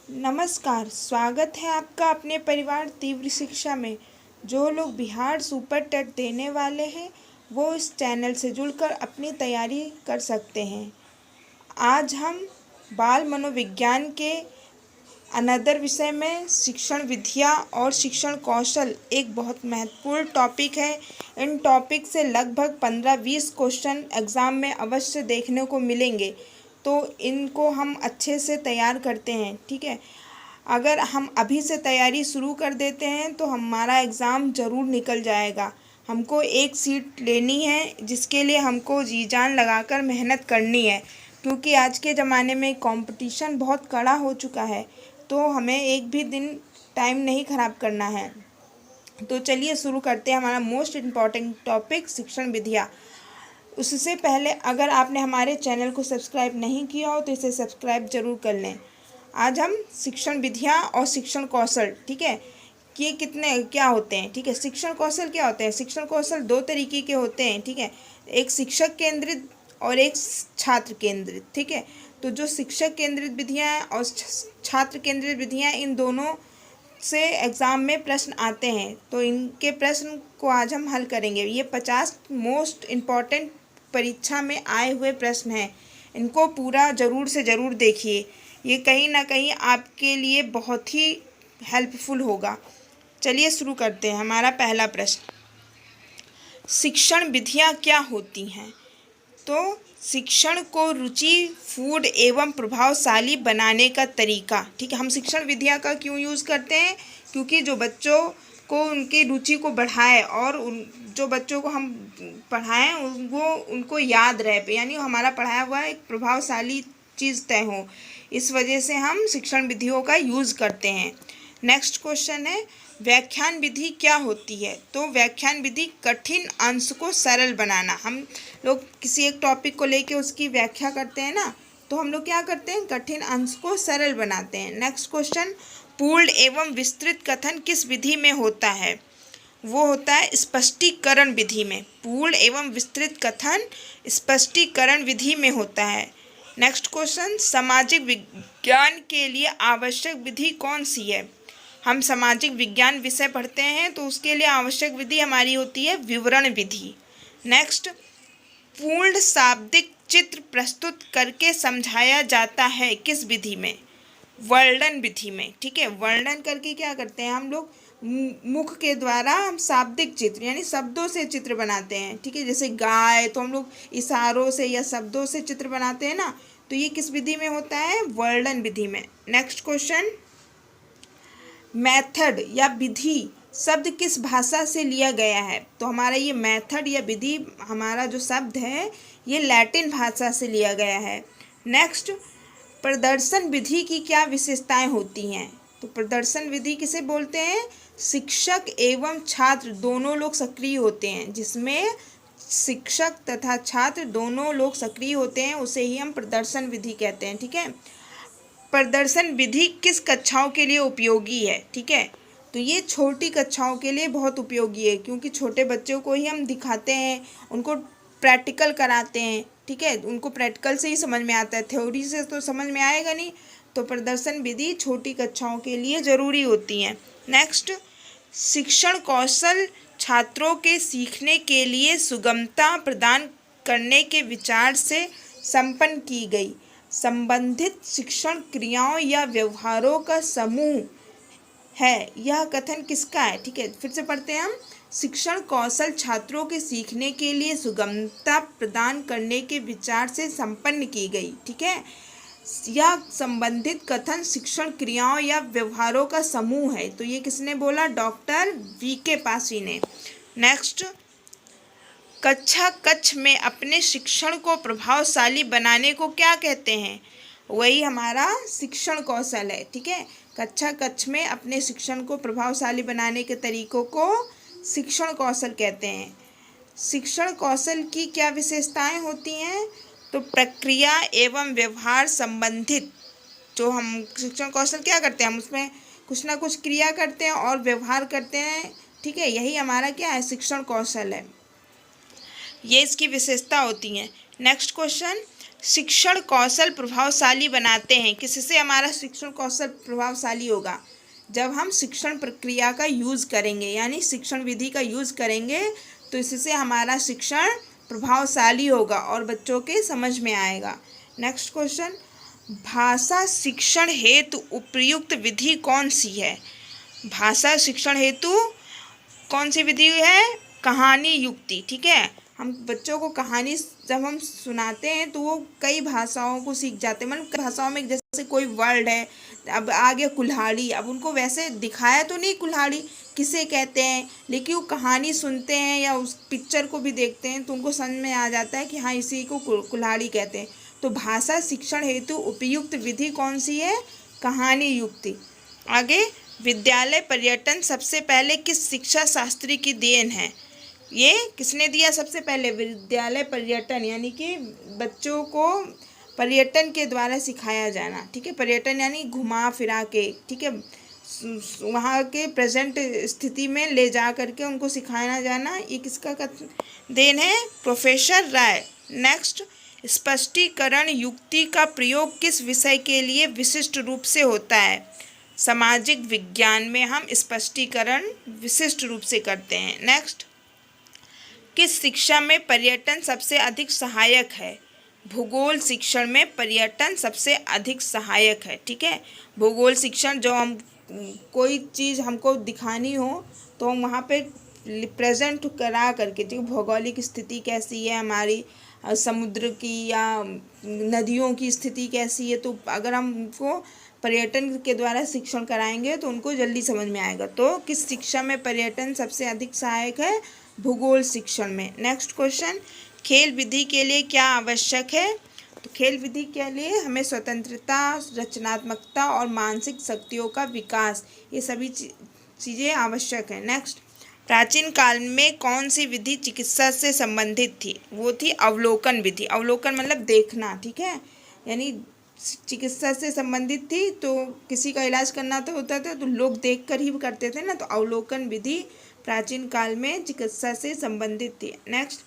नमस्कार, स्वागत है आपका अपने परिवार तीव्र शिक्षा में। जो लोग बिहार सुपर टेट देने वाले हैं वो इस चैनल से जुड़कर अपनी तैयारी कर सकते हैं। आज हम बाल मनोविज्ञान के अनदर विषय में शिक्षण विधियाँ और शिक्षण कौशल एक बहुत महत्वपूर्ण टॉपिक है। इन टॉपिक से लगभग 15-20 क्वेश्चन एग्ज़ाम में अवश्य देखने को मिलेंगे, तो इनको हम अच्छे से तैयार करते हैं। ठीक है, अगर हम अभी से तैयारी शुरू कर देते हैं तो हमारा एग्ज़ाम ज़रूर निकल जाएगा। हमको एक सीट लेनी है जिसके लिए हमको जी जान लगाकर मेहनत करनी है, क्योंकि आज के ज़माने में कंपटीशन बहुत कड़ा हो चुका है। तो हमें एक भी दिन टाइम नहीं ख़राब करना है। तो चलिए शुरू करते हैं हमारा मोस्ट इम्पॉर्टेंट टॉपिक शिक्षण विधियाँ। उससे पहले अगर आपने हमारे चैनल को सब्सक्राइब नहीं किया हो तो इसे सब्सक्राइब ज़रूर कर लें। आज हम शिक्षण विधियाँ और शिक्षण कौशल, ठीक है, कि ये कितने क्या होते हैं। ठीक है, शिक्षण कौशल क्या होते हैं। शिक्षण कौशल दो तरीके के होते हैं। ठीक है, एक शिक्षक केंद्रित और एक छात्र केंद्रित। ठीक है, तो जो शिक्षक केंद्रित विधियाँ हैं और छात्र केंद्रित विधियाँ, इन दोनों से एग्ज़ाम में प्रश्न आते हैं। तो इनके प्रश्न को आज हम हल करेंगे। ये 50 मोस्ट इम्पॉर्टेंट परीक्षा में आए हुए प्रश्न हैं। इनको पूरा ज़रूर से ज़रूर देखिए, ये कहीं ना कहीं आपके लिए बहुत ही हेल्पफुल होगा। चलिए शुरू करते हैं। हमारा पहला प्रश्न, शिक्षण विधियाँ क्या होती हैं। तो शिक्षण को रुचि फूड एवं प्रभावशाली बनाने का तरीका। ठीक है, हम शिक्षण विधियाँ का क्यों यूज़ करते हैं, क्योंकि जो बच्चों को उनकी रुचि को बढ़ाए और जो बच्चों को हम पढ़ाएं वो उनको याद रहे, यानी हमारा पढ़ाया हुआ एक प्रभावशाली चीज़ तय हो। इस वजह से हम शिक्षण विधियों का यूज़ करते हैं। नेक्स्ट क्वेश्चन है, व्याख्यान विधि क्या होती है। तो व्याख्यान विधि कठिन अंश को सरल बनाना। हम लोग किसी एक टॉपिक को लेके उसकी व्याख्या करते हैं ना, तो हम लोग क्या करते हैं, कठिन अंश को सरल बनाते हैं। नेक्स्ट क्वेश्चन, पूर्ण एवं विस्तृत कथन किस विधि में होता है। वो होता है स्पष्टीकरण विधि में। पूर्ण एवं विस्तृत कथन स्पष्टीकरण विधि में होता है। नेक्स्ट क्वेश्चन, सामाजिक विज्ञान के लिए आवश्यक विधि कौन सी है। हम सामाजिक विज्ञान विषय पढ़ते हैं तो उसके लिए आवश्यक विधि हमारी होती है विवरण विधि। नेक्स्ट, पूर्ण शाब्दिक चित्र प्रस्तुत करके समझाया जाता है किस विधि में, वर्णन विधि में। ठीक है, वर्णन करके क्या करते हैं हम लोग, मुख के द्वारा हम शाब्दिक चित्र यानी शब्दों से चित्र बनाते हैं। ठीक है, जैसे गाय तो हम लोग इशारों से या शब्दों से चित्र बनाते हैं ना, तो ये किस विधि में होता है, वर्णन विधि में। नेक्स्ट क्वेश्चन, मेथड या विधि शब्द किस भाषा से लिया गया है। तो हमारा ये मेथड या विधि, हमारा जो शब्द है ये लैटिन भाषा से लिया गया है। नेक्स्ट, प्रदर्शन विधि की क्या विशेषताएं होती हैं। तो प्रदर्शन विधि किसे बोलते हैं, शिक्षक एवं छात्र दोनों लोग सक्रिय होते हैं। जिसमें शिक्षक तथा छात्र दोनों लोग सक्रिय होते हैं उसे ही हम प्रदर्शन विधि कहते हैं। ठीक है, प्रदर्शन विधि किस कक्षाओं के लिए उपयोगी है। ठीक है, तो ये छोटी कक्षाओं के लिए बहुत उपयोगी है, क्योंकि छोटे बच्चों को ही हम दिखाते हैं, उनको प्रैक्टिकल कराते हैं। ठीक है, उनको प्रैक्टिकल से ही समझ में आता है, थ्योरी से तो समझ में आएगा नहीं। तो प्रदर्शन विधि छोटी कक्षाओं के लिए ज़रूरी होती हैं। नेक्स्ट, शिक्षण कौशल छात्रों के सीखने के लिए सुगमता प्रदान करने के विचार से संपन्न की गई संबंधित शिक्षण क्रियाओं या व्यवहारों का समूह है। यह कथन किसका है। ठीक है, फिर से पढ़ते हैं हम, शिक्षण कौशल छात्रों के सीखने के लिए सुगमता प्रदान करने के विचार से संपन्न की गई। ठीक है, यह संबंधित कथन शिक्षण क्रियाओं या व्यवहारों का समूह है। तो ये किसने बोला, डॉक्टर वीके पासी ने। नेक्स्ट, कक्षा कक्ष में अपने शिक्षण को प्रभावशाली बनाने को क्या कहते हैं। वही हमारा शिक्षण कौशल है। ठीक है, कक्षा कक्ष में अपने शिक्षण को प्रभावशाली बनाने के तरीकों को शिक्षण कौशल कहते हैं। शिक्षण कौशल की क्या विशेषताएं होती हैं। तो प्रक्रिया एवं व्यवहार संबंधित, जो हम शिक्षण कौशल क्या करते हैं, हम उसमें कुछ ना कुछ क्रिया करते हैं और व्यवहार करते हैं। ठीक है, यही हमारा क्या है, शिक्षण कौशल है। ये इसकी विशेषता होती हैं। नेक्स्ट क्वेश्चन, शिक्षण कौशल प्रभावशाली बनाते हैं। किससे हमारा शिक्षण कौशल प्रभावशाली होगा? जब हम शिक्षण प्रक्रिया का यूज़ करेंगे, यानी शिक्षण विधि का यूज़ करेंगे, तो इससे हमारा शिक्षण प्रभावशाली होगा और बच्चों के समझ में आएगा। नेक्स्ट क्वेश्चन, भाषा शिक्षण हेतु उपयुक्त विधि कौन सी है? भाषा शिक्षण हेतु कौन सी विधि है? कहानी युक्ति। ठीक है, हम बच्चों को कहानी जब हम सुनाते हैं तो वो कई भाषाओं को सीख जाते हैं। मतलब भाषाओं में जैसे कोई वर्ड है, अब आ गया कुल्हाड़ी, अब उनको वैसे दिखाया तो नहीं कुल्हाड़ी किसे कहते हैं, लेकिन वो कहानी सुनते हैं या उस पिक्चर को भी देखते हैं तो उनको समझ में आ जाता है कि हाँ इसी को कुल्हाड़ी कहते हैं। तो भाषा शिक्षण हेतु उपयुक्त विधि कौन सी है? कहानी युक्ति। आगे, विद्यालय पर्यटन सबसे पहले किस शिक्षा शास्त्री की देन है? ये किसने दिया सबसे पहले? विद्यालय पर्यटन, यानी कि बच्चों को पर्यटन के द्वारा सिखाया जाना। ठीक है, पर्यटन यानी घुमा फिरा के, ठीक है, वहाँ के प्रेजेंट स्थिति में ले जा करके उनको सिखाया जाना, ये किसका देन है? प्रोफेसर राय। नेक्स्ट, स्पष्टीकरण युक्ति का प्रयोग किस विषय के लिए विशिष्ट रूप से होता है? सामाजिक विज्ञान में हम स्पष्टीकरण विशिष्ट रूप से करते हैं। नेक्स्ट, किस शिक्षा में पर्यटन सबसे अधिक सहायक है? भूगोल शिक्षण में पर्यटन सबसे अधिक सहायक है। ठीक है, भूगोल शिक्षण, जो हम कोई चीज़ हमको दिखानी हो तो हम वहाँ पे प्रेजेंट करा करके, जो भौगोलिक स्थिति कैसी है हमारी, समुद्र की या नदियों की स्थिति कैसी है, तो अगर हम उनको पर्यटन के द्वारा शिक्षण कराएंगे तो उनको जल्दी समझ में आएगा। तो किस शिक्षा में पर्यटन सबसे अधिक सहायक है? भूगोल शिक्षण में। नेक्स्ट क्वेश्चन, खेल विधि के लिए क्या आवश्यक है? तो खेल विधि के लिए हमें स्वतंत्रता, रचनात्मकता और मानसिक शक्तियों का विकास, ये सभी चीज़ें आवश्यक है। नेक्स्ट, प्राचीन काल में कौन सी विधि चिकित्सा से संबंधित थी? वो थी अवलोकन विधि। अवलोकन मतलब देखना, ठीक है, यानी चिकित्सा से संबंधित थी। तो किसी का इलाज करना तो होता था तो लोग देखकर ही करते थे ना, तो अवलोकन विधि प्राचीन काल में चिकित्सा से संबंधित थी। नेक्स्ट,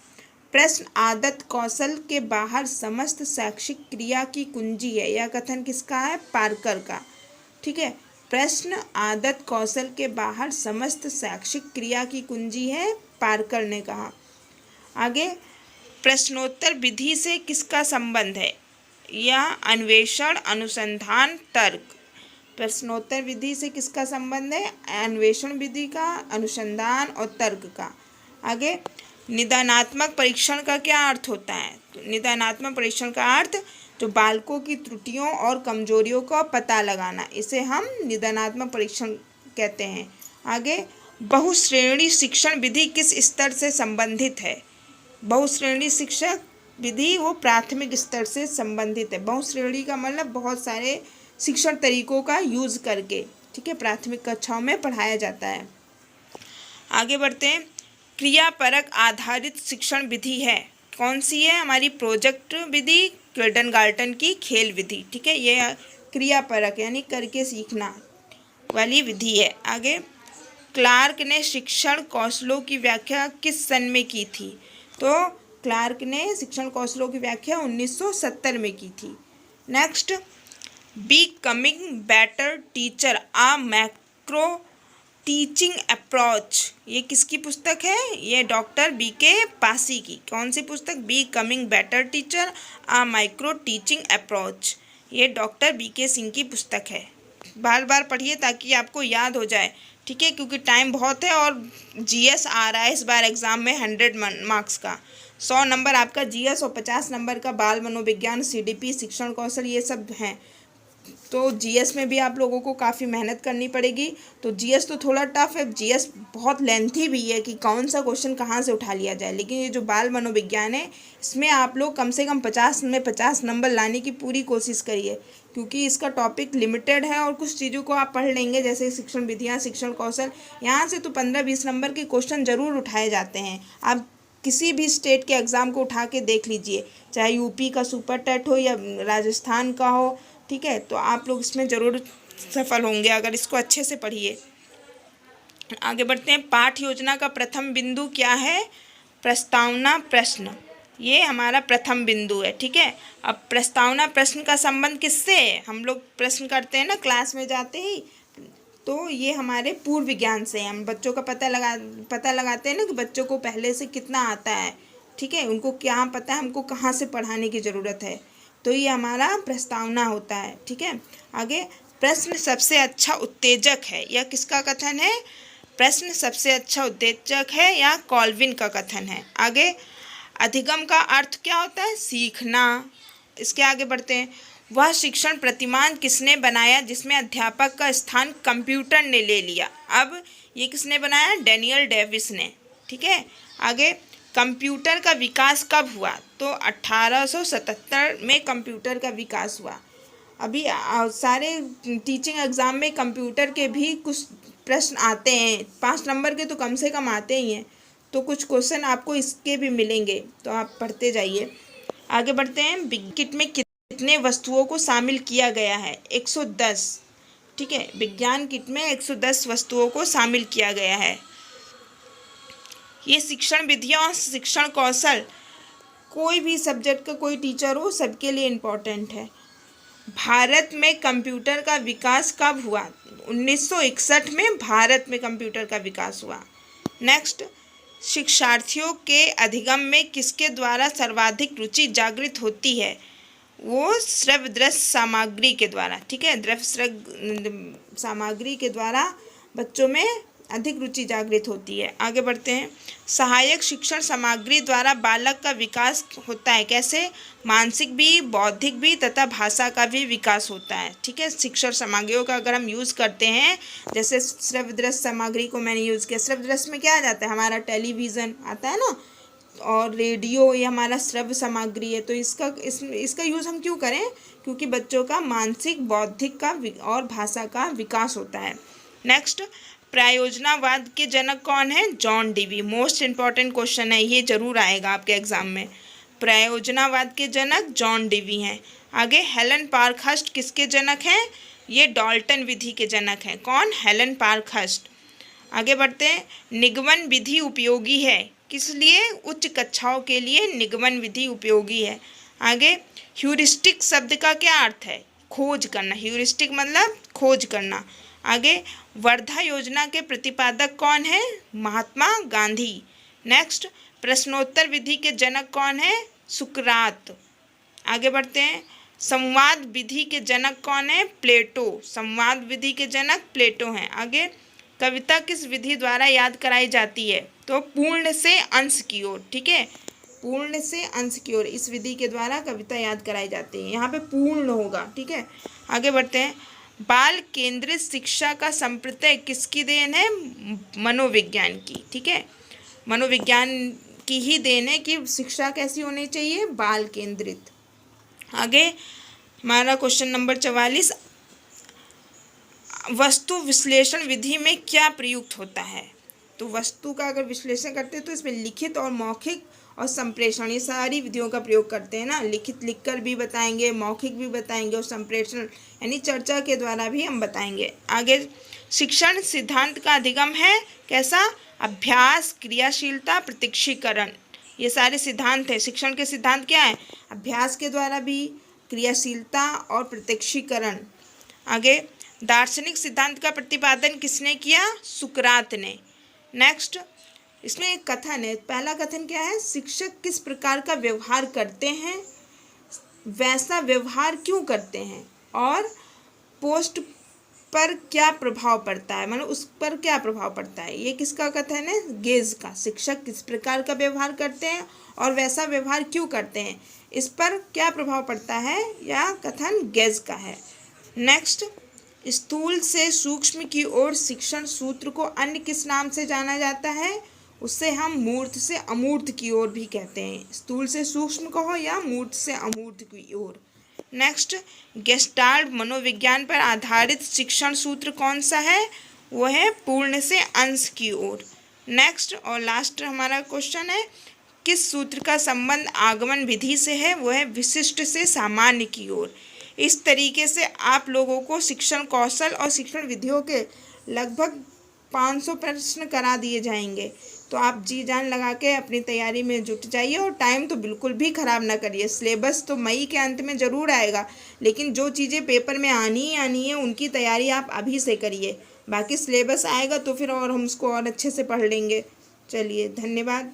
प्रश्न आदत कौशल के बाहर समस्त शैक्षिक क्रिया की कुंजी है, यह कथन किसका है? पार्कर का। ठीक है, प्रश्न आदत कौशल के बाहर समस्त शैक्षिक क्रिया की कुंजी है, पार्कर ने कहा। आगे, प्रश्नोत्तर विधि से किसका संबंध है? यह अन्वेषण, अनुसंधान, तर्क। प्रश्नोत्तर विधि से किसका संबंध है? अन्वेषण विधि का, अनुसंधान और तर्क का। आगे, निदानात्मक परीक्षण का क्या अर्थ होता है? तो निदानात्मक परीक्षण का अर्थ जो बालकों की त्रुटियों और कमजोरियों का पता लगाना, इसे हम निदानात्मक परीक्षण कहते हैं। आगे, बहुश्रेणी शिक्षण विधि किस स्तर से संबंधित है? बहुश्रेणी शिक्षक विधि वो प्राथमिक स्तर से संबंधित है। बहुश्रेणी का मतलब बहुत सारे शिक्षण तरीकों का यूज करके, ठीक है, प्राथमिक कक्षाओं में पढ़ाया जाता है। आगे बढ़ते हैं, क्रियापरक आधारित शिक्षण विधि है, कौन सी है? हमारी प्रोजेक्ट विधि, किंडरगार्टन की खेल विधि। ठीक है, ये क्रियापरक यानी करके सीखना वाली विधि है। आगे, क्लार्क ने शिक्षण कौशलों की व्याख्या किस सन में की थी? तो क्लार्क ने शिक्षण कौशलों की व्याख्या 1970 में की थी। नेक्स्ट, बिकमिंग बेटर टीचर आ मैक्रो टीचिंग अप्रोच, ये किसकी पुस्तक है? ये डॉक्टर BK पासी की। कौन सी पुस्तक? बिकमिंग बेटर टीचर आ माइक्रो टीचिंग अप्रोच, ये डॉक्टर BK सिंह की पुस्तक है। बार बार पढ़िए ताकि आपको याद हो जाए, ठीक है, क्योंकि टाइम बहुत है और GS आ रहा है इस बार एग्ज़ाम में 100 मार्क्स का। 100 नंबर आपका GS और 50 नंबर का बाल मनोविज्ञान, CDP, शिक्षण कौशल, ये सब हैं। तो GS में भी आप लोगों को काफ़ी मेहनत करनी पड़ेगी। तो GS तो थोड़ा टफ है, GS बहुत लेंथी भी है कि कौन सा क्वेश्चन कहाँ से उठा लिया जाए, लेकिन ये जो बाल मनोविज्ञान है इसमें आप लोग कम से कम 50 में 50 नंबर लाने की पूरी कोशिश करिए, क्योंकि इसका टॉपिक लिमिटेड है और कुछ चीज़ों को आप पढ़ लेंगे जैसे शिक्षण विधियाँ, शिक्षण कौशल, यहाँ से तो 15-20 नंबर के क्वेश्चन ज़रूर उठाए जाते हैं। आप किसी भी स्टेट के एग्ज़ाम को उठा के देख लीजिए, चाहे UP का सुपर टेट हो या राजस्थान का हो, ठीक है, तो आप लोग इसमें ज़रूर सफल होंगे अगर इसको अच्छे से पढ़िए। आगे बढ़ते हैं, पाठ योजना का प्रथम बिंदु क्या है? प्रस्तावना प्रश्न। ये हमारा प्रथम बिंदु है, ठीक है। अब प्रस्तावना प्रश्न का संबंध किससे है? हम लोग प्रश्न करते हैं ना क्लास में जाते ही, तो ये हमारे पूर्व विज्ञान से हम बच्चों का पता लगाते हैं ना कि बच्चों को पहले से कितना आता है, ठीक है, उनको क्या पता है, हमको कहाँ से पढ़ाने की ज़रूरत है, तो ये हमारा प्रस्तावना होता है, ठीक है। आगे, प्रश्न सबसे अच्छा उत्तेजक है, यह किसका कथन है? प्रश्न सबसे अच्छा उत्तेजक है या कॉल्विन का कथन है। आगे, अधिगम का अर्थ क्या होता है? सीखना। इसके आगे बढ़ते हैं। वह शिक्षण प्रतिमान किसने बनाया जिसमें अध्यापक का स्थान कंप्यूटर ने ले लिया? अब ये किसने बनाया? डैनियल डेविस ने, ठीक है। आगे, कंप्यूटर का विकास कब हुआ? तो 1877 में कंप्यूटर का विकास हुआ। अभी सारे टीचिंग एग्ज़ाम में कंप्यूटर के भी कुछ प्रश्न आते हैं, 5 नंबर के तो कम से कम आते ही हैं, तो कुछ क्वेश्चन आपको इसके भी मिलेंगे, तो आप पढ़ते जाइए। आगे बढ़ते हैं। बिग किट में कितने वस्तुओं को शामिल किया गया है? 110, ठीक है। विज्ञान किट में 110 वस्तुओं को शामिल किया गया है। ये शिक्षण विधियाँ और शिक्षण कौशल कोई भी सब्जेक्ट का कोई टीचर हो सबके लिए इम्पोर्टेंट है। भारत में कंप्यूटर का विकास कब हुआ? 1961 में भारत में कंप्यूटर का विकास हुआ। नेक्स्ट, शिक्षार्थियों के अधिगम में किसके द्वारा सर्वाधिक रुचि जागृत होती है? वो श्रव्य दृश्य सामग्री के द्वारा, ठीक है। श्रव्य सामग्री के द्वारा बच्चों में अधिक रुचि जागृत होती है। आगे बढ़ते हैं। सहायक शिक्षण सामग्री द्वारा बालक का विकास होता है, कैसे? मानसिक भी, बौद्धिक भी तथा भाषा का भी विकास होता है, ठीक है। शिक्षण सामग्रियों का अगर हम यूज़ करते हैं, जैसे श्रव्य दृश्य सामग्री को मैंने यूज़ किया, श्रव्य दृश्य में क्या आ जाता है? हमारा टेलीविज़न आता है ना, और रेडियो, ये हमारा श्रव्य सामग्री है, तो इसका यूज़ हम क्यों करें? क्योंकि बच्चों का मानसिक, बौद्धिक का और भाषा का विकास होता है। नेक्स्ट, प्रयोजनावाद के जनक कौन है? John Dewey. Most important question है, ये जरूर आएगा आपके एग्जाम में। प्रयोजनावाद के जनक जॉन डीवी हैं। आगे, हेलन पार्कहर्स्ट किसके जनक हैं? ये डाल्टन विधि के जनक हैं। कौन? Helen Parkhurst. आगे बढ़ते हैं। निगमन विधि उपयोगी है, किस लिए? उच्च कक्षाओं के लिए निगमन विधि उपयोगी है। आगे, ह्यूरिस्टिक शब्द का क्या अर्थ है? खोज करना। ह्यूरिस्टिक मतलब खोज करना। आगे, वर्धा योजना के प्रतिपादक कौन है? महात्मा गांधी। नेक्स्ट, प्रश्नोत्तर विधि के जनक कौन है? सुकरात। आगे बढ़ते हैं। संवाद विधि के जनक कौन है? प्लेटो। संवाद विधि के जनक प्लेटो हैं। आगे, कविता किस विधि द्वारा याद कराई जाती है? तो पूर्ण से अंश की ओर, ठीक है। पूर्ण से अंश की ओर इस विधि के द्वारा कविता याद कराई जाती है, यहाँ पे पूर्ण होगा, ठीक है। आगे बढ़ते हैं। बाल केंद्रित शिक्षा का संप्रत्यय किसकी देन है? मनोविज्ञान की, ठीक है। मनोविज्ञान की ही देन है कि शिक्षा कैसी होनी चाहिए? बाल केंद्रित। आगे हमारा क्वेश्चन नंबर 44, वस्तु विश्लेषण विधि में क्या प्रयुक्त होता है? तो वस्तु का अगर विश्लेषण करते हैं तो इसमें लिखित और मौखिक और संप्रेषण, ये सारी विधियों का प्रयोग करते हैं ना। लिखित लिखकर भी बताएंगे, मौखिक भी बताएंगे, और संप्रेषण यानी चर्चा के द्वारा भी हम बताएंगे। आगे, शिक्षण सिद्धांत का अधिगम है, कैसा? अभ्यास, क्रियाशीलता, प्रत्यक्षीकरण, ये सारे सिद्धांत है। शिक्षण के सिद्धांत क्या है? अभ्यास के द्वारा भी, क्रियाशीलता और प्रत्यक्षीकरण। आगे, दार्शनिक सिद्धांत का प्रतिपादन किसने किया? सुकरात ने। नेक्स्ट, इसमें एक कथन है। पहला कथन क्या है? शिक्षक किस प्रकार का व्यवहार करते हैं, वैसा व्यवहार क्यों करते हैं, और पोस्ट पर क्या प्रभाव पड़ता है, मतलब उस पर क्या प्रभाव पड़ता है। ये किसका कथन है? गेज का। शिक्षक किस प्रकार का व्यवहार करते हैं और वैसा व्यवहार क्यों करते हैं, इस पर क्या प्रभाव पड़ता है, या कथन गेज का है। नेक्स्ट, स्थूल से सूक्ष्म की ओर शिक्षण सूत्र को अन्य किस नाम से जाना जाता है? उससे हम मूर्त से अमूर्त की ओर भी कहते हैं। स्थूल से सूक्ष्म कहो या मूर्त से अमूर्त की ओर। नेक्स्ट, गेस्टाल्ट मनोविज्ञान पर आधारित शिक्षण सूत्र कौन सा है? वो है पूर्ण से अंश की ओर। नेक्स्ट और लास्ट हमारा क्वेश्चन है, किस सूत्र का संबंध आगमन विधि से है? वो है विशिष्ट से सामान्य की ओर। इस तरीके से आप लोगों को शिक्षण कौशल और शिक्षण विधियों के लगभग 500 प्रश्न करा दिए जाएंगे। तो आप जी जान लगा के अपनी तैयारी में जुट जाइए और टाइम तो बिल्कुल भी ख़राब ना करिए। सिलेबस तो मई के अंत में ज़रूर आएगा, लेकिन जो चीज़ें पेपर में आनी ही आनी है उनकी तैयारी आप अभी से करिए। बाकी सिलेबस आएगा तो फिर और हम उसको और अच्छे से पढ़ लेंगे। चलिए, धन्यवाद।